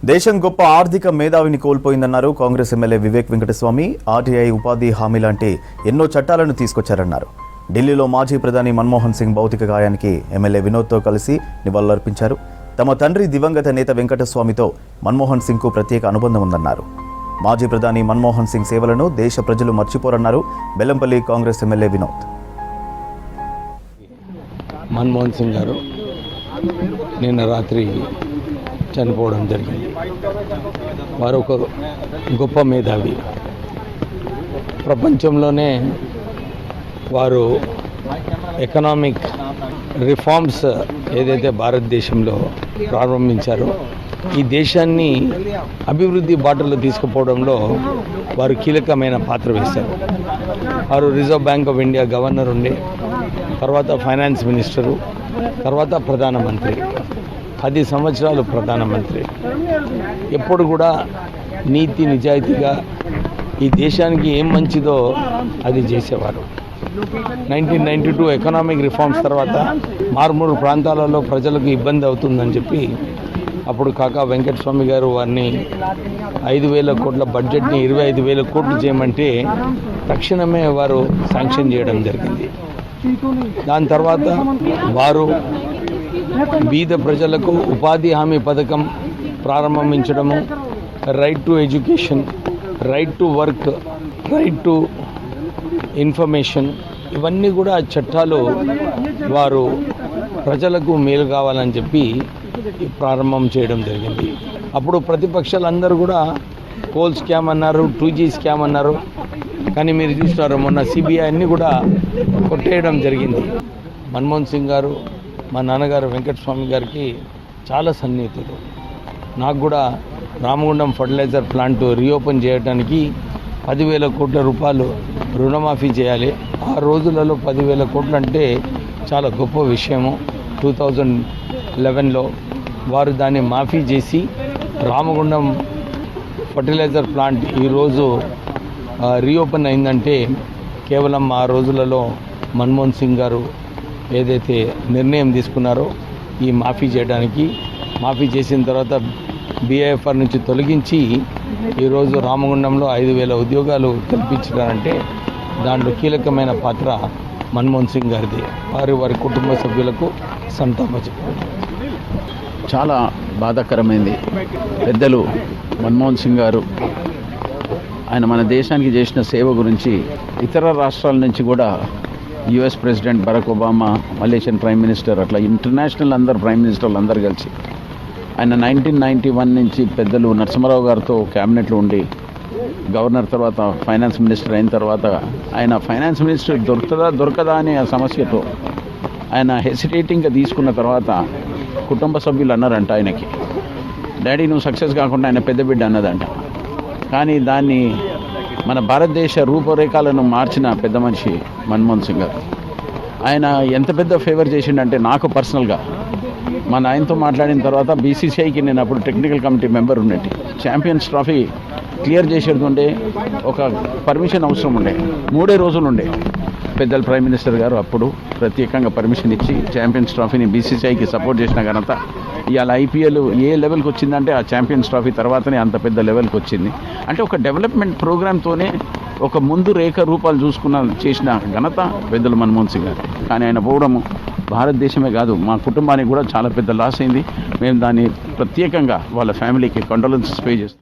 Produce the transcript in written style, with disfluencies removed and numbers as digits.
దేశం గొప్ప ఆర్థిక మేధావిని కోల్పోయిందన్నారు కాంగ్రెస్ ఎమ్మెల్యే వివేక్ వెంకటస్వామి. ఆర్టీఐ, ఉపాధి హామీ లాంటి ఎన్నో చట్టాలను తీసుకొచ్చారన్నారు. ఢిల్లీలో మాజీ ప్రధాని మన్మోహన్ సింగ్ భౌతిక గాయానికి ఎమ్మెల్యే వినోద్తో కలిసి నివాళులర్పించారు. తమ తండ్రి దివంగత నేత వెంకటస్వామితో మన్మోహన్ సింగ్కు ప్రత్యేక అనుబంధం ఉందన్నారు. మాజీ ప్రధాని మన్మోహన్ సింగ్ సేవలను దేశ ప్రజలు మర్చిపోరన్నారు బెల్లంపల్లి కాంగ్రెస్ ఎమ్మెల్యే వినోద్. మన్మోహన్ సింగ్ గారు నిన్న రాత్రి చనిపోవడం జరిగింది. వారు ఒక గొప్ప మేధావి. ప్రపంచంలోనే వారు ఎకనామిక్ రిఫార్మ్స్ ఏదైతే భారతదేశంలో ప్రారంభించారో ఈ దేశాన్ని అభివృద్ధి బాటలో తీసుకుపోవడంలో వారు కీలకమైన పాత్ర వేశారు. వారు reserve bank of India governor ఉండే, తర్వాత ఫైనాన్స్ మినిస్టరు, తర్వాత ప్రధానమంత్రి, 10 సంవత్సరాలు ప్రధానమంత్రి. ఎప్పుడు కూడా నీతి నిజాయితీగా ఈ దేశానికి ఏం మంచిదో అది చేసేవారు. 1992 ఎకనామిక్ రిఫార్మ్స్ తర్వాత మారుమూరు ప్రాంతాలలో ప్రజలకు ఇబ్బంది అవుతుందని చెప్పి అప్పుడు కాకా వెంకటస్వామి గారు వారిని 5,000 కోట్ల బడ్జెట్ని 25,000 కోట్లు చేయమంటే తక్షణమే వారు శాంక్షన్ చేయడం జరిగింది. దాని తర్వాత వారు బీద ప్రజలకు ఉపాధి హామీ పథకం ప్రారంభించడము, right to education, right to work, right to information, ఇవన్నీ కూడా చట్టాలు వారు ప్రజలకు మేలు కావాలని చెప్పి ప్రారంభం చేయడం జరిగింది. అప్పుడు ప్రతిపక్షాలందరూ కూడా కోల్ స్కామ్ అన్నారు, 2G స్కామ్ అన్నారు. కానీ మీరు చూస్తున్నారు మొన్న సిబిఐ అన్నీ కూడా కొట్టేయడం జరిగింది. మన్మోహన్ సింగ్ గారు మా నాన్నగారు వెంకటస్వామి గారికి చాలా సన్నిహితులు. నాకు కూడా రామగుండం ఫర్టిలైజర్ ప్లాంట్ రీఓపెన్ చేయడానికి 10,000 కోట్ల రూపాయలు రుణమాఫీ చేయాలి. ఆ రోజులలో 10,000 కోట్లు అంటే చాలా గొప్ప విషయము. 2011లో వారు దాన్ని మాఫీ చేసి రామగుండం ఫర్టిలైజర్ ప్లాంట్ ఈరోజు రీఓపెన్ అయిందంటే కేవలం ఆ రోజులలో మన్మోహన్ సింగ్ గారు ఏదైతే నిర్ణయం తీసుకున్నారో ఈ మాఫీ చేయడానికి, మాఫీ చేసిన తర్వాత BIFR నుంచి తొలగించి ఈరోజు రామగుండంలో 5,000 ఉద్యోగాలు కల్పించారంటే దాంట్లో కీలకమైన పాత్ర మన్మోహన్ సింగ్ గారిది. వారి కుటుంబ సభ్యులకు సంతాపం చెప్పారు. చాలా బాధాకరమైంది. పెద్దలు మన్మోహన్ సింగ్ గారు ఆయన మన దేశానికి చేసిన సేవ గురించి ఇతర రాష్ట్రాల నుంచి కూడా US president Barack Obama, Malaysian prime minister, అట్లా ఇంటర్నేషనల్ అందరు ప్రైమ్ మినిస్టర్లు అందరు కలిసి ఆయన 1991 నుంచి పెద్దలు నరసింహారావు గారితో క్యాబినెట్లో ఉండి గవర్నర్, తర్వాత ఫైనాన్స్ మినిస్టర్ అయిన తర్వాత ఆయన ఫైనాన్స్ మినిస్టర్ దొరకదా అనే ఆ సమస్యతో ఆయన హెసిటేటింగ్గా తీసుకున్న తర్వాత కుటుంబ సభ్యులు అన్నారంట ఆయనకి, డాడీ నువ్వు సక్సెస్ కాకుండా ఆయన పెద్ద బిడ్డ అన్నదంట. కానీ దాన్ని మన భారతదేశ రూపురేఖలను మార్చిన పెద్ద మనిషి మన్మోహన్ సింగ్ గారు. ఆయన ఎంత పెద్ద ఫేవర్ చేసిండంటే నాకు పర్సనల్గా మా నాయనతో మాట్లాడిన తర్వాత BCCIకి నేను అప్పుడు టెక్నికల్ కమిటీ మెంబర్ ఉండేది. ఛాంపియన్స్ ట్రోఫీ క్లియర్ చేసేది ఉండే, ఒక పర్మిషన్ అవసరం ఉండే, 3 రోజులు ఉండే. పెద్దల ప్రైమ్ మినిస్టర్ గారు అప్పుడు ప్రత్యేకంగా పర్మిషన్ ఇచ్చి ఛాంపియన్స్ ట్రోఫీని BCCIకి సపోర్ట్ చేసిన ఘనత. ఇవాళ IPL ఏ లెవెల్కి వచ్చిందంటే ఆ ఛాంపియన్స్ ట్రోఫీ తర్వాతనే అంత పెద్ద లెవెల్కి వచ్చింది. అంటే ఒక డెవలప్మెంట్ ప్రోగ్రామ్తోనే ఒక ముందు రేఖ రూపాలు చేసిన ఘనత పెద్దలు మన్మోహన్ సింగ్ గారు. కానీ ఆయన పోవడము భారతదేశమే కాదు మా కుటుంబానికి కూడా చాలా పెద్ద లాస్ అయింది. మేము దాన్ని ప్రత్యేకంగా వాళ్ళ ఫ్యామిలీకి కండోలెన్సెస్ పే చేస్తాం.